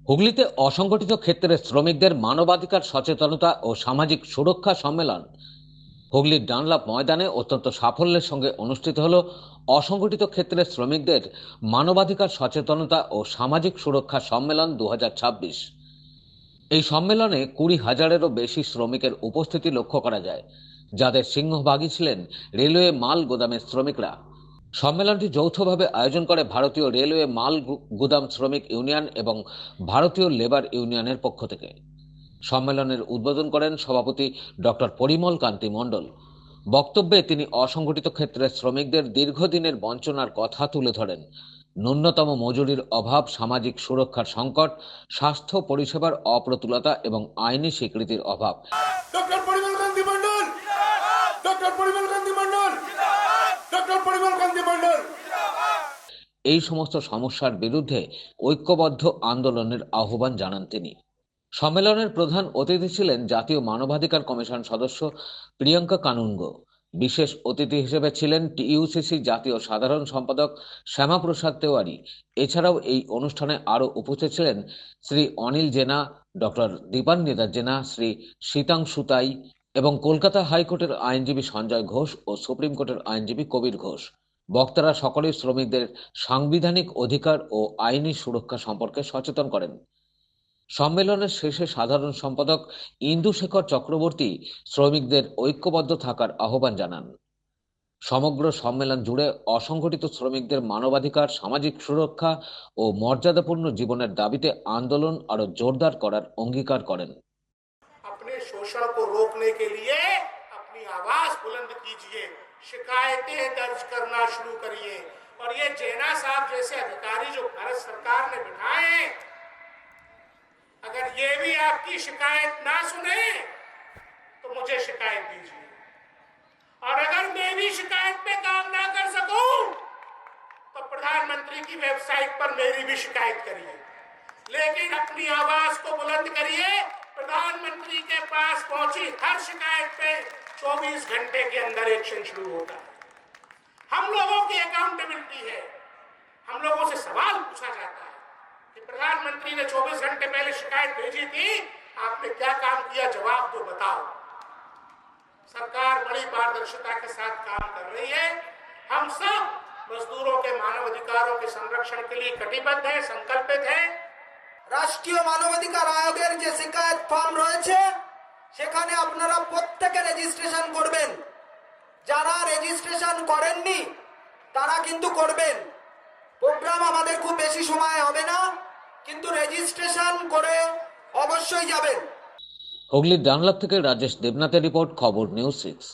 হুগলিতে অসংগঠিত ক্ষেত্রে শ্রমিকদের মানবাধিকার সচেতনতা ও সামাজিক সুরক্ষা সম্মেলন হুগলির ডানলপ ময়দানে অত্যন্ত সাফল্যের সঙ্গে অনুষ্ঠিত হলো। অসংগঠিত ক্ষেত্রে শ্রমিকদের মানবাধিকার সচেতনতা ও সামাজিক সুরক্ষা সম্মেলন 2026। এই সম্মেলনে 20,000-এরও বেশি শ্রমিকের উপস্থিতি লক্ষ্য করা যায়, যাদের সিংহভাগই ছিলেন রেলওয়ে মাল গুদামের শ্রমিকরা। সম্মেলনটি যৌথভাবে আয়োজন করে ভারতীয় রেলওয়ে মাল গুদাম শ্রমিক ইউনিয়ন এবং ভারতীয় লেবার ইউনিয়নের পক্ষ থেকে। সম্মেলনের উদ্বোধন করেন সভাপতি ডক্টর পরিমল কান্তি মণ্ডল। বক্তব্যে তিনি অসংগঠিত ক্ষেত্রের শ্রমিকদের দীর্ঘদিনের বঞ্চনার কথা তুলে ধরেন। ন্যূনতম মজুরির অভাব, সামাজিক সুরক্ষার সংকট, স্বাস্থ্য পরিষেবার অপ্রতুলতা এবং আইনি স্বীকৃতির অভাব। ডক্টর পরিমল কান্তি মণ্ডল, ডক্টর পরিমল কান্তি মণ্ডল, ডক্টর পরিমল কান্তি মণ্ডল। এই সমস্ত সমস্যার বিরুদ্ধে ঐক্যবদ্ধ আন্দোলনের আহ্বান জানান তিনি। সম্মেলনের প্রধান অতিথি ছিলেন জাতীয় মানবাধিকার কমিশন সদস্য প্রিয়াঙ্কা কানুনগো। বিশেষ অতিথি হিসেবে ছিলেন টিইউসিসি জাতীয় সাধারণ সম্পাদক শ্যামাপ্রসাদ তেওয়ারি। এছাড়াও এই অনুষ্ঠানে আরও উপস্থিত ছিলেন শ্রী অনিল জেনা, ডক্টর দীপান্বিতা জেনা, শ্রী শীতাংশু তাই এবং কলকাতা হাইকোর্টের আইনজীবী সঞ্জয় ঘোষ ও সুপ্রিম কোর্টের আইনজীবী কবির ঘোষ। বক্তারা সকলেই শ্রমিকদের সাংবিধানিক অধিকার ও আইনি সুরক্ষা সম্পর্কে সচেতন করেন। সম্মেলনের শেষে সাধারণ সম্পাদক ইন্দুশেখর চক্রবর্তী শ্রমিকদের ঐক্যবদ্ধ থাকার আহ্বান জানান। সমগ্র সম্মেলন জুড়ে অসংগঠিত শ্রমিকদের মানবাধিকার, সামাজিক সুরক্ষা ও মর্যাদাপূর্ণ জীবনের দাবিতে আন্দোলন আরো জোরদার করার অঙ্গীকার করেন। अपने शोषण को रोकने के लिए अपनी आवाज बुलंद कीजिए, शिकायतें दर्ज करना शुरू करिए। और ये जैना साहब जैसे अधिकारी जो भारत सरकार ने बिठाए हैं, अगर ये भी आपकी शिकायत ना सुने तो मुझे शिकायत दीजिए, और अगर मैं भी शिकायत पे काम ना कर सकूं तो प्रधानमंत्री की वेबसाइट पर मेरी भी शिकायत करिए, लेकिन अपनी आवाज को बुलंद करिए। प्रधानमंत्री के पास पहुंची हर शिकायत पे 24 घंटे के अंदर एक्शन शुरू होगा। हम लोगों की अकाउंटेबिलिटी है, हम लोगों से सवाल पूछा जाता है कि प्रधानमंत्री ने 24 घंटे पहले शिकायत भेजी थी, आपने क्या काम किया, जवाब दो, बताओ। सरकार बड़ी पारदर्शिता के साथ काम कर रही है। हम सब मजदूरों के मानव अधिकारों के संरक्षण के लिए कटिबद्ध है, संकल्पित है। রাষ্ট্রীয় মানবাধিকার আয়োগের যে শিকায়ত ফর্ম রয়েছে সেখানে আপনারা প্রত্যেকে রেজিস্ট্রেশন করবেন। যারা রেজিস্ট্রেশন করেননি তারা কিন্তু করবেন। প্রোগ্রাম আমাদের খুব বেশি সময় হবে না, কিন্তু রেজিস্ট্রেশন করে অবশ্যই যাবেন। হুগলির ডানলপ থেকে রাজেশ দেবনাথের রিপোর্ট, খবর নিউজ 6।